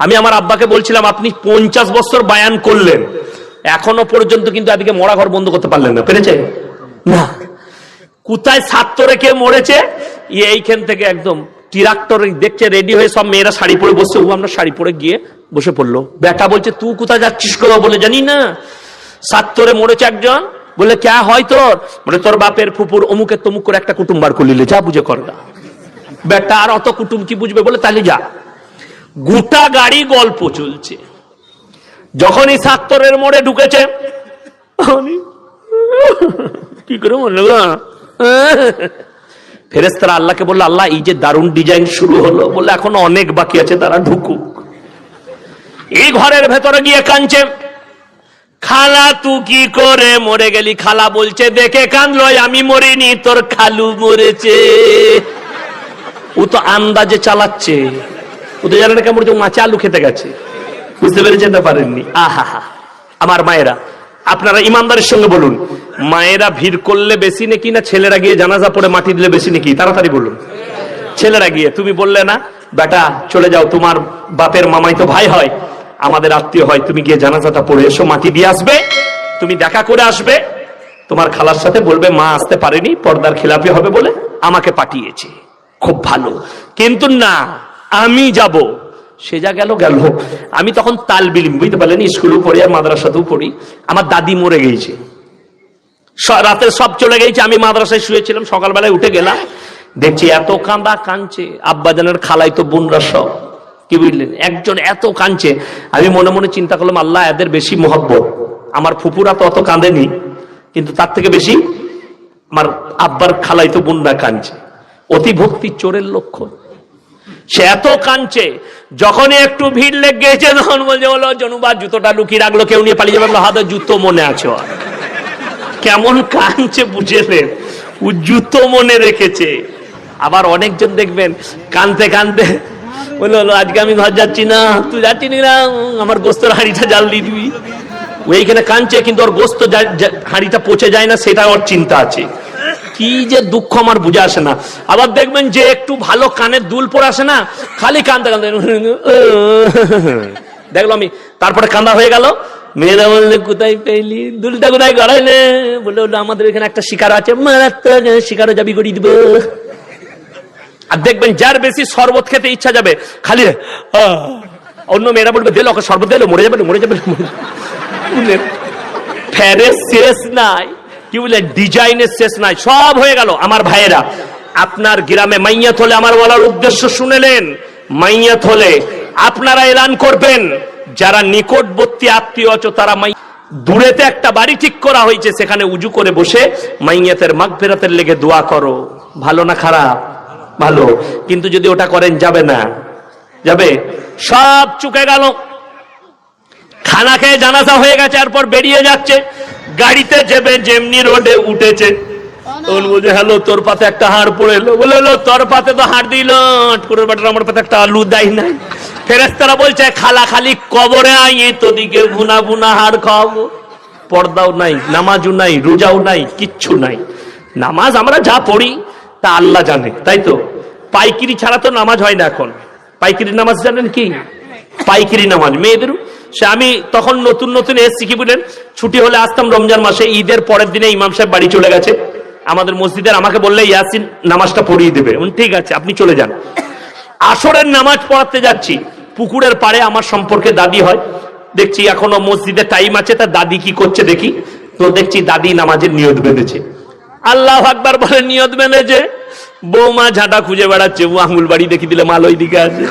আমি আমার আব্বাকে বলছিলাম, আপনি 50 বছর বায়ান করলেন, এখনো পর্যন্ত কিন্তু এদিকে মরা ঘর বন্ধ করতে পারলেন না, পেরেছে না? কোথায় ছাত্র রেখে মরেছে, এইখান থেকে একদম ট্রাক্টর দেখছে রেডি হয়ে সব মেয়েরা শাড়ি পরে বসছে, ও আমরা শাড়ি পরে গিয়ে বসে পড়লো। বেটা বলছে, তুই কোথায় যাচ্ছিস করো? বলে, জানি না, ছাত্রে মরেছে একজন। বলে, ক্যা হয় তোর? বলে, তোর বাপের ফুপুর অমুকের তমুক করে একটা কুটুম বার করলিলে, যা বুঝে কর গা। বেটা আর অত কুটুম কি বুঝবে? বলে, তাহলে যা। গোটা গাড়ি গল্প চলছে। যখনই ছাত্রের মোড়ে ঢুকেছে, কি করে মনে গা, ফেরেশতারা আল্লাহকে বলল, আল্লাহ এই যে দারুণ ডিজাইন শুরু হলো, বলে এখনো অনেক বাকি আছে, তারা ঢুকুক। এই ঘরের ভেতরে গিয়ে কাঁদছে, খালা তুই কি করে মরে গেলি? খালা বলছে, দেখে কাঁদলো, আমি মরিনি, তোর খালু মরেছে। ও তো আন্দাজে চালাচ্ছে, ও তো জানে না কেমন মাছে আলু খেতে গেছে, বুঝতে পেরেছেন না? পারেননি। আহা হা, আমার মায়েরা, আপনারা ইমানদারের সঙ্গে বলুন, মায়েরা ভিড় করলে বেশি নাকি না ছেলেরা গিয়ে জানাজা পড়ে মাটি দিলে বেশি নাকি? তাড়াতাড়ি বলুন। ছেলেরা গিয়ে, তুমি বললে না বেটা চলে যাও, তোমার বাপের মামাই তো ভাই হয়, আমাদের আত্মীয় হয়, তুমি গিয়ে জানাজাটা পড়ে এসো, মাটি দিয়ে আসবে, তুমি দেখা করে আসবে, তোমার খালার সাথে বলবে মা আসতে পারেনি, পর্দার খেলাপি হবে বলে আমাকে পাঠিয়েছে, খুব ভালো। কিন্তু না, আমি যাব। সে যা গেল গেল। আমি তখন তালবিলিম, বুঝতে পারলেন, স্কুলেও পড়ি আর মাদ্রাসাতেও পড়ি। আমার দাদি মরে গেছে, রাতে সব চলে গেছে, আমি মাদ্রাসায় শুয়েছিলাম, সকালবেলায় উঠে গেলাম, দেখছি এত কাঁদা কাঁদছে, আব্বাজানের খালাই তো বোনরা সব, কি বুঝলেন, একজন এত কাঁদছে। আমি মনে মনে চিন্তা করলাম, আল্লাহ এদের বেশি মহব্বত, আমার ফুপুরা তো অত কাঁদেনি, কিন্তু তার থেকে বেশি আমার আব্বার খালাই তো বোনরা কাঁদছে। অতি ভক্তি চোরের লক্ষণ। সে এত কাঁদছে, যখনই একটু ভিড় লেগে গেছে তখন বলছে, বলো জনুবার জুতোটা লুকিয়ে রাখলো, কেউ নিয়ে পালিয়ে যাবে, হাতে জুতো মনে আছে। কেমন কাঁদছে বুঝলেন, ও জুতো মনে রেখেছে। আবার অনেকজন দেখবেন কাঁদতে কাঁদতে বললো, আজকে আমি ঘর যাচ্ছি না। তুই যাচ্ছি না, আমার গোস্তের হাঁড়িটা জাল দিয়ে দিবি। ওইখানে কাঁদছে, কিন্তু ওর গোস্ত হাঁড়িটা পচে যায় না, সেটা ওর চিন্তা আছে। কি যে দুঃখ আমার বুঝে আসে না। আবার দেখবেন যে একটু ভালো কানের দুল পরে আসে না, খালি কাঁদতে কাঁদতে দেখলো আমি, তারপরে কাঁদা হয়ে গেল। মেয়েরা বললে, কোথায় পেলি দুলটা, কোথায় গড়াইলে? বলে, আমাদের এখানে একটা শিকার আছে, মারাত্মক শিকারও যাবি করিয়ে দিব। আর দেখবেন যার বেশি শরবত খেতে ইচ্ছা যাবে, খালি অন্য মেয়েরা বলবে, দিল ওকে শরবত, দিল মরে যাবে, মরে যাবে। ফেরের শেষ নাই, কি বলে, ডিজাইনের শেষ নাই, সব হয়ে গেল। আমার ভাইয়েরা, আপনার গ্রামে মাইয়াত হলে, আমার বলার উদ্দেশ্য শুনেলেন, মাইয়াত হলে আপনারা এলান করবেন, যারা নিকটবর্তী আত্মীয় আছো তারা দূরেতে একটা বাড়ি ঠিক করা হয়েছে, সেখানে উজু করে বসে মাইয়াতের মাগফিরাতের লেগে দোয়া করো। ভালো না খারাপ? ভালো। কিন্তু যদি ওটা করেন, যাবে না? যাবে। সব চুকে গেল, খানা খেয়ে জানাজা হয়ে গেছে, এরপর বেরিয়ে যাচ্ছে, গাড়িতে যাবে, যেমনি রোডে উঠেছে, বলছে, হ্যালো, তোর পাতে একটা হাড় পড়ে এলো। বলে, তোর পাতে তো হাড় দিল, আমার পাতে একটা আলু দেয় নাই। ফেরেশতারা বলছে, খালা খালি কবরে আইয়ে তোদিকে ভুনা ভুনা হাড় খাওয়াবো। পর্দাও নাই, নামাজও নাই, রোজাও নাই, কিচ্ছু নাই। নামাজ আমরা যা পড়ি তা আল্লাহ জানে, তাই তো? পাইকিরি ছাড়া তো নামাজ হয় না এখন। পাইকিরি নামাজ জানেন কি? পাইকিরি নামাজ মেয়েদেরও। সে আমি তখন নতুন নতুন এসেছি, কি বলেন, ছুটি হলে আসতাম রমজান মাসে, ঈদের পরের দিনে ইমাম সাহেব বাড়ি চলে গেছে আমাদের মসজিদের, আমাকে বললে ইয়াসিন নামাজটা পড়িয়ে দেবে। ঠিক আছে, আপনি চলে যান। আসরের নামাজ পড়াতে যাচ্ছি, পুকুরের পাড়ে আমার সম্পর্কে দাদি হয়, দেখছি এখনো মসজিদে টাইম আছে, তা দাদি কি করছে দেখি, তো দেখছি দাদি নামাজের নিয়ত বেঁধেছে। আল্লাহু আকবার বলে নিয়ত বেঁধেছে, বৌমা ঝাঁটা খুঁজে বেড়াচ্ছে, ও আঙুল বাড়ি দেখি দিলে মাল ওই দিকে আছে।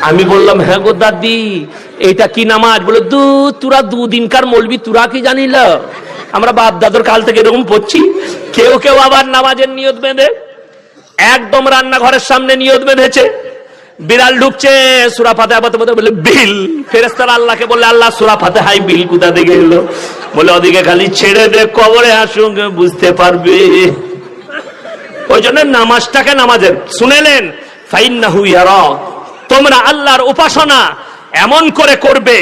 আমি বললাম, হ্যাঁ গো দাদি, এটা কি নামাজ? বলে, তোরা দুদিনকার মৌলবি, তোরা কি জানিল? আমরা বাপ দাদুর কাল থেকে এরকম পড়ছি। কেউ কেউ আবার নামাজের নিয়ত বেঁধে একদম রান্নাঘরের সামনে নিয়ত বেঁধেছে, বিড়াল ঢুকছে, সূরা ফাতিহা বলতে বলে বিল। ফেরেশতারা আল্লাহকে বললে, আল্লাহ সূরা ফাতিহায় বিল কোথা থেকে এলো? বলে, ওদিকে খালি ছেড়ে দে, কবরে আসুক, বুঝতে পারবে। ওই জন্য নামাজটাকে নামাজের শুনেলেন, ফাইন্নাহু ইয়ারা, তোমরা আল্লাহর উপাসনা এমন করে করবে,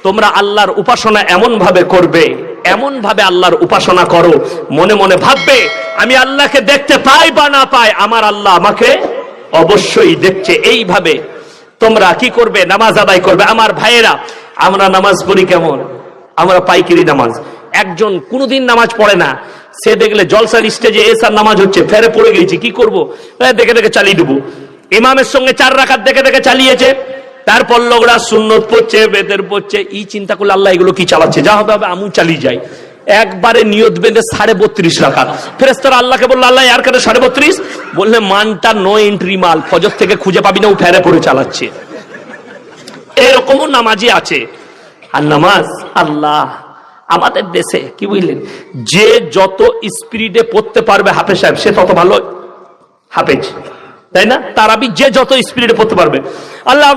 তোমরা আল্লাহর উপাসনা এমন ভাবে করবে, এমন ভাবে আল্লাহর উপাসনা করো, মনে মনে ভাববে, আমি আল্লাহকে দেখতে পাই বা না পাই, আমার আল্লাহ আমাকে অবশ্যই দেখছে। এইভাবে তোমরা কি করবে? নামাজ আদায় করবে। আমার ভাইয়েরা, আমরা নামাজ পড়ি কেমন? আমরা পাইকারি নামাজ। একজন কোনোদিন নামাজ পড়ে না, সে দেখলে জলসার স্টেজে এসার নামাজ হচ্ছে, ফেরে পড়ে গেছি, কি করব, দেখে দেখে চালিয়ে দেবো। ইমামের সঙ্গে 4 রাকাত দেখে দেখে চালিয়েছে, তারপর লোকরা সুন্নত পড়ছে, বেদের পড়ছে, এই চিন্তা করলে আল্লাহ এগুলো কি চালাচ্ছে, যা হবে হবে আমু চালিয়ে যায়। একবারে নিয়ত বেঁধে 32.5 রাকাত। ফেরেশতারা আল্লাহকে বলল, আল্লাহ আর কেন 32.5? বললে মানটা নো এন্ট্রি মাল, ফজর থেকে খুঁজে পাবি না, ও ফেরে পড়ে চালাচ্ছে। এরকমও নামাজি আছে। আর নামাজ আল্লাহ আমাদের দেশে কি বুঝলেন, যে যত স্পিরিটে পড়তে পারবে হাফেজ সাহেব, সে তত ভালো হাফেজ, তাই না? তারাবি যে যত স্পিরিটে পড়তে পারবে, আল্লাহ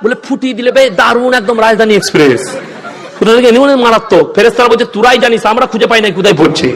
বলে ফুটিয়ে দিলে দারুণ, একদম রাজধানী এক্সপ্রেস, মারাত্মক। ফেরেশতারা বলছে, তোরাই জানিস, আমরা খুঁজে পাই না কোথায় পড়ছে।